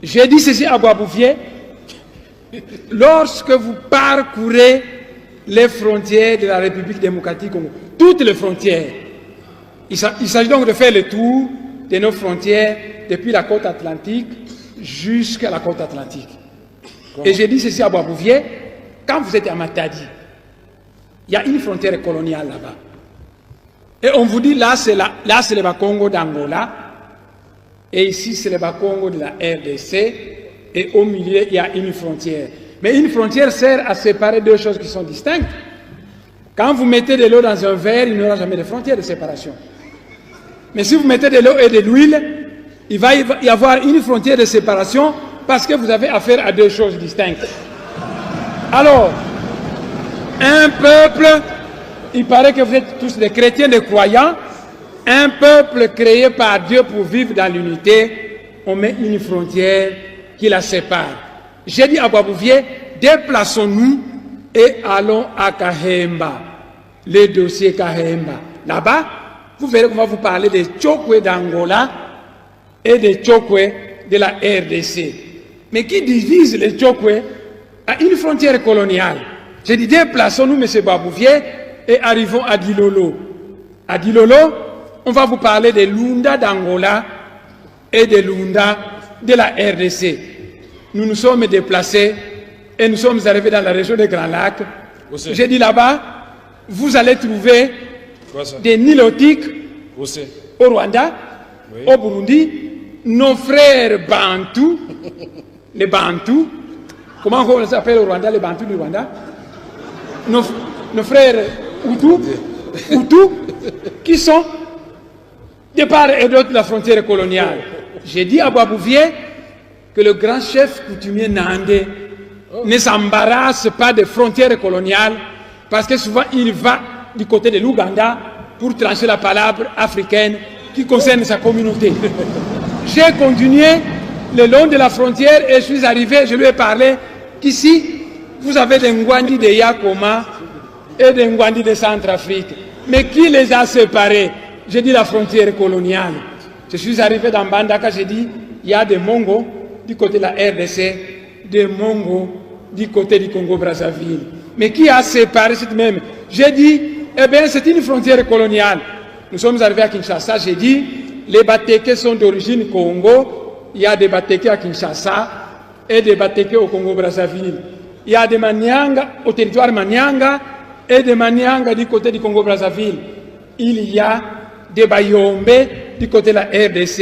J'ai dit ceci à Boisbouvier, lorsque vous parcourez les frontières de la République démocratique Congo, toutes les frontières, il s'agit donc de faire le tour de nos frontières depuis la côte atlantique jusqu'à la côte atlantique. Et j'ai dit ceci à Boisbouvier, quand vous êtes à Matadi, il y a une frontière coloniale là-bas. Et on vous dit, là c'est le Bas-Congo d'Angola, et ici c'est le Bas-Congo de la RDC, et au milieu il y a une frontière. Mais une frontière sert à séparer deux choses qui sont distinctes. Quand vous mettez de l'eau dans un verre, il n'y aura jamais de frontière de séparation. Mais si vous mettez de l'eau et de l'huile, il va y avoir une frontière de séparation parce que vous avez affaire à deux choses distinctes. Alors, un peuple, il paraît que vous êtes tous des chrétiens, des croyants, un peuple créé par Dieu pour vivre dans l'unité, on met une frontière qui la sépare. J'ai dit à Boisbouvier, déplaçons-nous et allons à Kahemba, le dossier Kahemba. Là-bas, vous verrez qu'on va vous parler des Tchokwe d'Angola et des Tchokwe de la RDC. Mais qui divise les Tchokwe à une frontière coloniale? J'ai dit, déplaçons-nous, M. Boisbouvier, et arrivons à Dilolo. À Dilolo, on va vous parler des Lunda d'Angola et des Lunda de la RDC. Nous nous sommes déplacés et nous sommes arrivés dans la région des Grands Lacs. J'ai dit là-bas, vous allez trouver des Nilotiques au Rwanda, au Burundi, nos frères Bantous, les Bantous, comment on les appelle au Rwanda, les Bantous du Rwanda, nos frères Hutus, qui sont de part et d'autre de la frontière coloniale. J'ai dit à Boisbouvier que le grand chef coutumier Nandé ne s'embarrasse pas des frontières coloniales parce que souvent il va du côté de l'Ouganda pour trancher la palabre africaine qui concerne sa communauté. J'ai continué le long de la frontière et je suis arrivé, je lui ai parlé qu'ici vous avez des Ngwandi de Yakoma et des Ngwandi de Centrafrique. Mais qui les a séparés? J'ai dit la frontière coloniale. Je suis arrivé dans Bandaka, j'ai dit il y a des Mongos du côté de la RDC, des Mongos du côté du Congo-Brazzaville. Mais qui a séparé cette même? J'ai dit, eh bien, c'est une frontière coloniale. Nous sommes arrivés à Kinshasa, j'ai dit, les Batékés sont d'origine Congo, il y a des Batékés à Kinshasa et des Batékés au Congo-Brazzaville. Il y a des Manianga au territoire Manianga et des Manianga du côté du Congo-Brazzaville. Il y a des Bayombe du côté de la RDC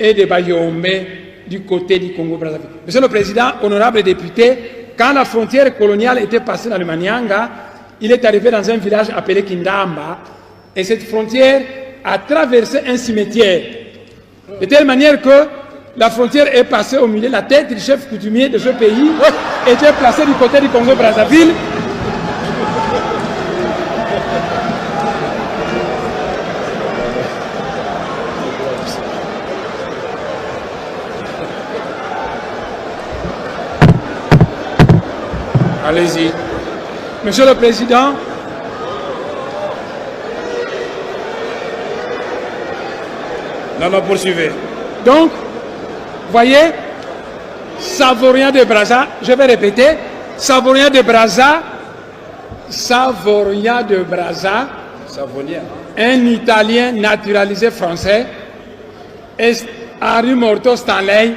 et des Bayombe du côté du Congo-Brazzaville. Monsieur le Président, honorable député, quand la frontière coloniale était passée dans le Manianga, il est arrivé dans un village appelé Kindamba, et cette frontière a traversé un cimetière, de telle manière que la frontière est passée au milieu, la tête du chef coutumier de ce pays était placée du côté du Congo-Brazzaville. Allez-y. Monsieur le Président, non, poursuivez. Donc, voyez, Savorien de Brazza, je vais répéter, Savorien de Brazza, un Italien naturalisé français, et Henri Morto Stanley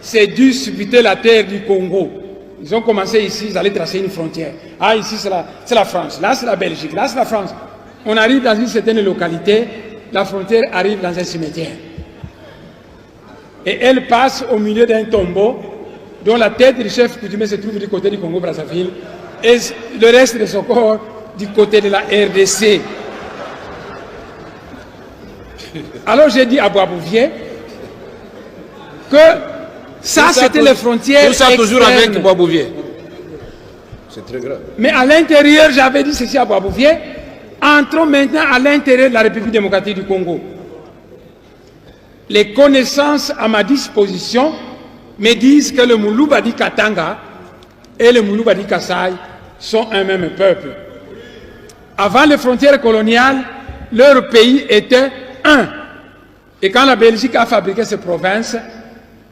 s'est dû subiter la terre du Congo. Ils ont commencé ici, ils allaient tracer une frontière. Ah, ici c'est la France, là c'est la Belgique, là c'est la France. On arrive dans une certaine localité, la frontière arrive dans un cimetière. Et elle passe au milieu d'un tombeau dont la tête du chef coutumier se trouve du côté du Congo-Brazzaville et le reste de son corps du côté de la RDC. Alors j'ai dit à Boisbouvier que ça c'était les frontières tout ça externes. Toujours avec Boisbouvier. C'est très grave. Mais à l'intérieur, j'avais dit ceci à Boisbouvier, entrons maintenant à l'intérieur de la République démocratique du Congo. Les connaissances à ma disposition me disent que le Moulou-Badi Katanga et le Moulou-Badi Kassai sont un même peuple. Avant les frontières coloniales, leur pays était un. Et quand la Belgique a fabriqué ces provinces,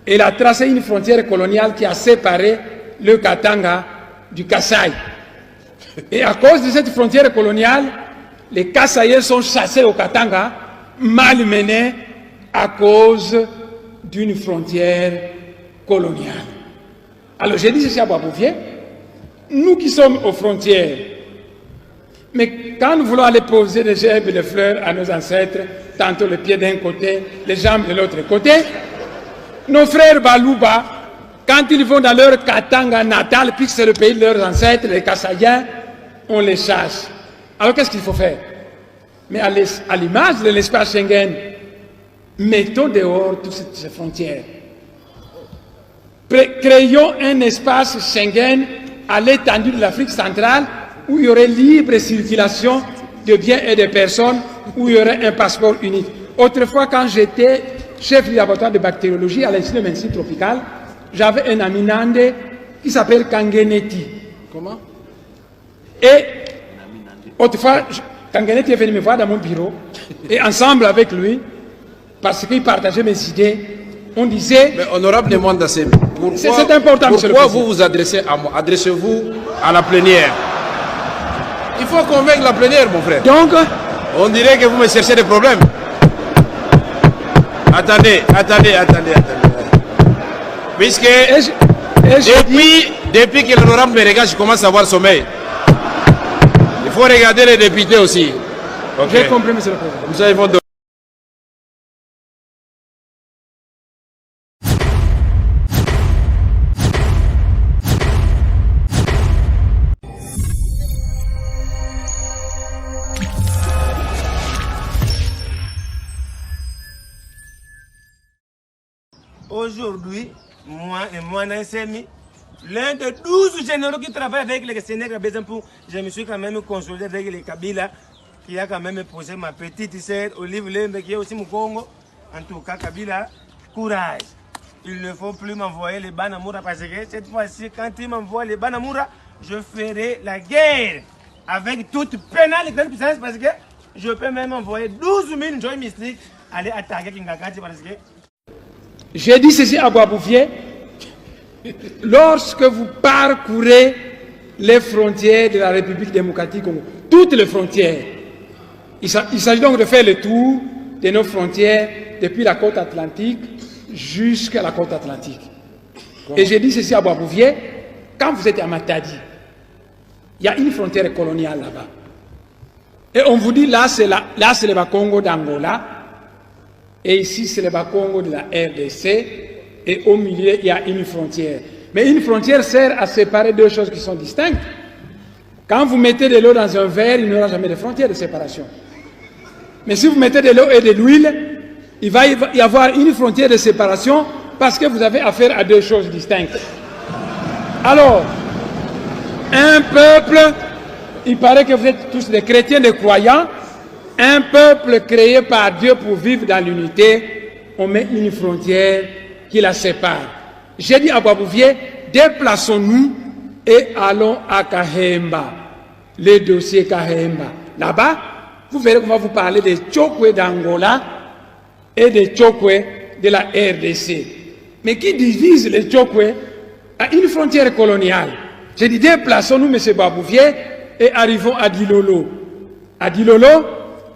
Il a tracé une frontière coloniale qui a séparé le Katanga du Kasaï. Et à cause de cette frontière coloniale, les Kasaïens sont chassés au Katanga, malmenés à cause d'une frontière coloniale. Alors j'ai dit ceci à Boisbouvier, nous qui sommes aux frontières, mais quand nous voulons aller poser des gerbes et des fleurs à nos ancêtres, tantôt les pieds d'un côté, les jambes de l'autre côté, nos frères Balouba, quand ils vont dans leur Katanga natal, puisque c'est le pays de leurs ancêtres, les Kasaïens, on les chasse. Alors qu'est-ce qu'il faut faire? Mais à l'image de l'espace Schengen, mettons dehors toutes ces frontières. Créons un espace Schengen à l'étendue de l'Afrique centrale où il y aurait libre circulation de biens et de personnes, où il y aurait un passeport unique. Autrefois, quand j'étais chef du laboratoire de bactériologie à l'Institut de médecine tropicale, j'avais un ami nandé qui s'appelle Kangeneti. Comment? Et autrefois, Kangeneti est venu me voir dans mon bureau, et ensemble avec lui, parce qu'il partageait mes idées, on disait... Mais honorable demande assez. C'est important, monsieur le Pourquoi président. vous vous adressez à moi? Adressez-vous à la plénière. Il faut convaincre la plénière, mon frère. Donc, On dirait que vous me cherchez des problèmes. Attendez. Puisque depuis que l'honorable me regarde, je commence à avoir sommeil. Il faut regarder les députés aussi. Okay. J'ai compris, monsieur le président. Comme ça, ils vont donner. Aujourd'hui, moi et moi, Nansemi, l'un des 12 généraux qui travaillent avec les Sénégalais, je me suis quand même consolidé avec les Kabila, qui a quand même posé ma petite sœur, Olive Lembe, qui est aussi mon Congo. En tout cas, Kabila, courage. Il ne faut plus m'envoyer les Banamoura parce que cette fois-ci, quand il m'envoie les Banamoura, je ferai la guerre avec toute pénalité puissance parce que je peux même envoyer 12 000 joy mystiques aller attaquer Kingakati parce que. J'ai dit ceci à Boisbouvier, lorsque vous parcourez les frontières de la République démocratique Congo, toutes les frontières, il s'agit donc de faire le tour de nos frontières depuis la côte atlantique jusqu'à la côte atlantique. Et j'ai dit ceci à Boisbouvier, quand vous êtes à Matadi, il y a une frontière coloniale là-bas. Et on vous dit là c'est le Bas-Congo d'Angola, et ici c'est le Bas-Congo de la RDC, et au milieu il y a une frontière. Mais une frontière sert à séparer deux choses qui sont distinctes. Quand vous mettez de l'eau dans un verre, il n'y aura jamais de frontière de séparation. Mais si vous mettez de l'eau et de l'huile, il va y avoir une frontière de séparation parce que vous avez affaire à deux choses distinctes. Alors, un peuple, il paraît que vous êtes tous des chrétiens, des croyants, un peuple créé par Dieu pour vivre dans l'unité, on met une frontière qui la sépare. J'ai dit à Boisbouvier, déplaçons-nous et allons à Kahemba, le dossier Kahemba. Là-bas, vous verrez qu'on va vous parler des Tchokwe d'Angola et des Tchokwe de la RDC. Mais qui divise les Tchokwe à une frontière coloniale? J'ai dit, déplaçons-nous, M. Boisbouvier, et arrivons à Dilolo. À Dilolo,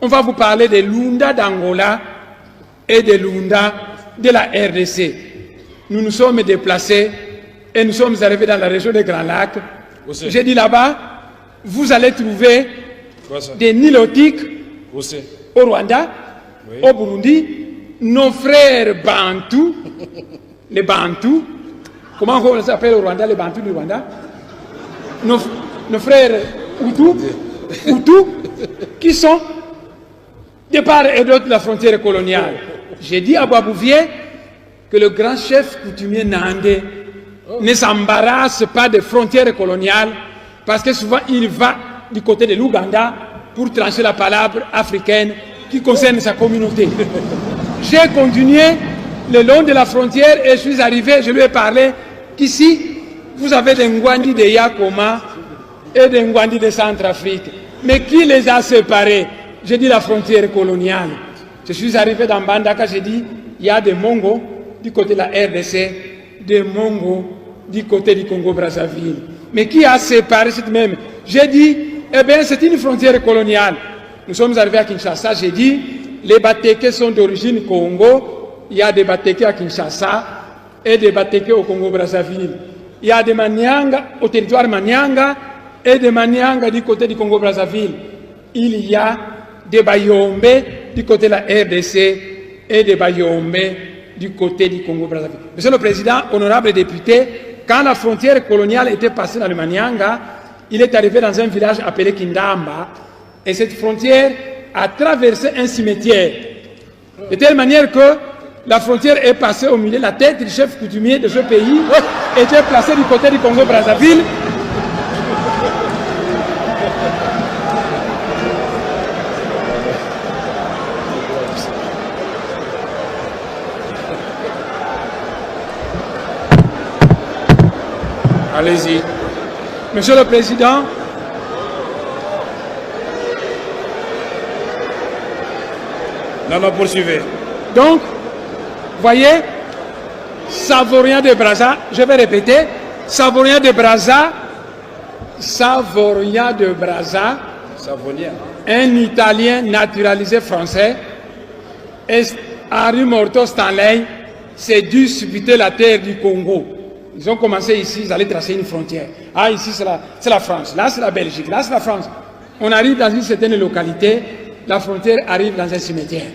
on va vous parler des Lunda d'Angola et des Lunda de la RDC. Nous nous sommes déplacés et nous sommes arrivés dans la région des Grands Lacs. J'ai dit là-bas, vous allez trouver des Nilotiques au Rwanda, au Burundi, nos frères Bantous, les Bantous, comment on les appelle au Rwanda, les Bantous du Rwanda, nos frères Hutus, qui sont de part et d'autre de la frontière coloniale. J'ai dit à Boisbouvier que le grand chef coutumier Nandé ne s'embarrasse pas des frontières coloniales parce que souvent il va du côté de l'Ouganda pour trancher la palabre africaine qui concerne sa communauté. J'ai continué le long de la frontière et je suis arrivé, je lui ai parlé qu'ici vous avez des Ngwandi de Yakoma et des Ngwandi de Centrafrique. Mais qui les a séparés? J'ai dit la frontière coloniale. Je suis arrivé dans Bandaka, j'ai dit, il y a des Mongos, du côté de la RDC, de Mongo du côté du Congo-Brazzaville. Mais qui a séparé cette même? J'ai dit, eh bien, c'est une frontière coloniale. Nous sommes arrivés à Kinshasa, j'ai dit, les Batéké sont d'origine Congo, il y a des Batéké à Kinshasa et des Batéké au Congo-Brazzaville. Il y a des Manianga au territoire Manianga et des Manianga du côté du Congo-Brazzaville. Il y a des Bayombe du côté de la RDC et des Bayombe du côté du Congo-Brazzaville. Monsieur le Président, honorables députés, quand la frontière coloniale était passée dans le Manianga, il est arrivé dans un village appelé Kindamba, et cette frontière a traversé un cimetière, de telle manière que la frontière est passée au milieu, la tête du chef coutumier de ce pays était placée du côté du Congo-Brazzaville. Allez-y. Monsieur le Président, Non, poursuivez. donc, voyez, Savorien de Brazza, je vais répéter, Savorien de Brazza, un Italien naturalisé français, et Henri Morto Stanley s'est dû subiter la terre du Congo. Ils ont commencé ici, ils allaient tracer une frontière. Ah, ici c'est la France, là c'est la Belgique, là c'est la France. On arrive dans une certaine localité, la frontière arrive dans un cimetière.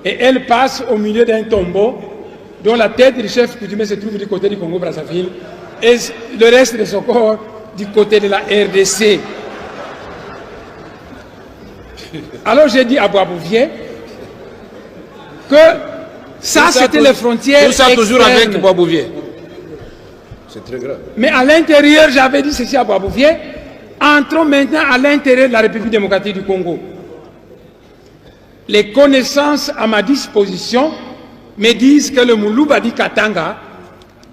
Et elle passe au milieu d'un tombeau dont la tête du chef coutumier se trouve du côté du Congo-Brazzaville et le reste de son corps du côté de la RDC. Alors j'ai dit à Boisbouvier que ça c'était les frontières Tout ça toujours externes. avec Boisbouvier. C'est très grave. Mais à l'intérieur, j'avais dit ceci à Boisbouvier, entrons maintenant à l'intérieur de la République démocratique du Congo. Les connaissances à ma disposition me disent que le Moulou-Badi Katanga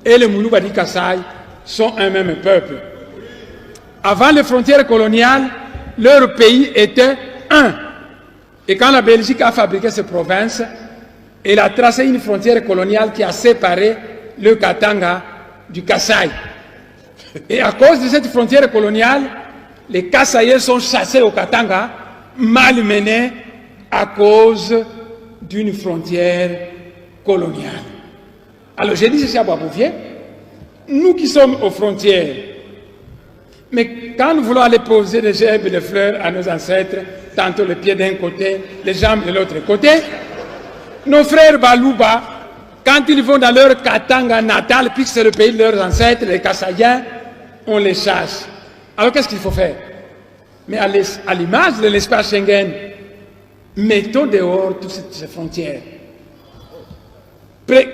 et le Moulou-Badi Kasaï sont un même peuple. Avant les frontières coloniales, leur pays était un. Et quand la Belgique a fabriqué ces provinces, elle a tracé une frontière coloniale qui a séparé le Katanga du Kasaï. Et à cause de cette frontière coloniale, les Kasaïens sont chassés au Katanga, malmenés à cause d'une frontière coloniale. Alors j'ai dit ceci à Boisbouvier, nous qui sommes aux frontières, mais quand nous voulons aller poser des gerbes et des fleurs à nos ancêtres, tantôt les pieds d'un côté, les jambes de l'autre côté, nos frères Balouba, quand ils vont dans leur Katanga natal, puisque c'est le pays de leurs ancêtres, les Kasaïens, on les chasse. Alors qu'est-ce qu'il faut faire? Mais à l'image de l'espace Schengen, mettons dehors toutes ces frontières.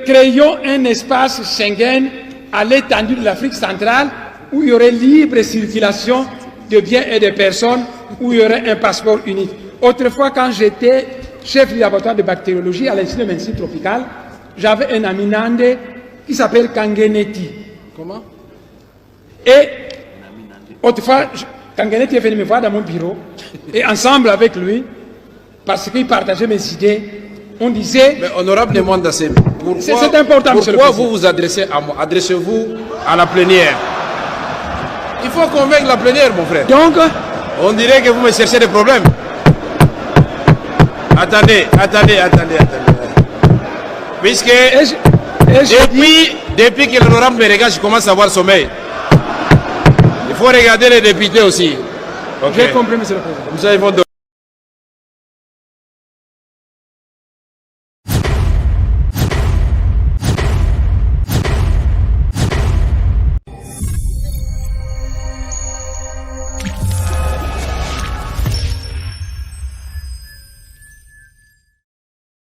Créons un espace Schengen à l'étendue de l'Afrique centrale où il y aurait libre circulation de biens et de personnes, où il y aurait un passeport unique. Autrefois, quand j'étais chef du laboratoire de bactériologie à l'Institut de médecine tropicale, j'avais un ami nandé qui s'appelle Kangeneti. Comment? Et autrefois, Kangeneti est venu me voir dans mon bureau, et ensemble avec lui, parce qu'il partageait mes idées, on disait... Mais honorable demande d'assez. C'est important, monsieur le Pourquoi Président. vous vous adressez à moi? Adressez-vous à la plénière. Il faut convaincre la plénière, mon frère. Donc, On dirait que vous me cherchez des problèmes. Attendez. Puisque depuis que l'honorable me regarde, je commence à avoir sommeil. Il faut regarder les députés aussi. j'ai compris, monsieur le Président. Nous allons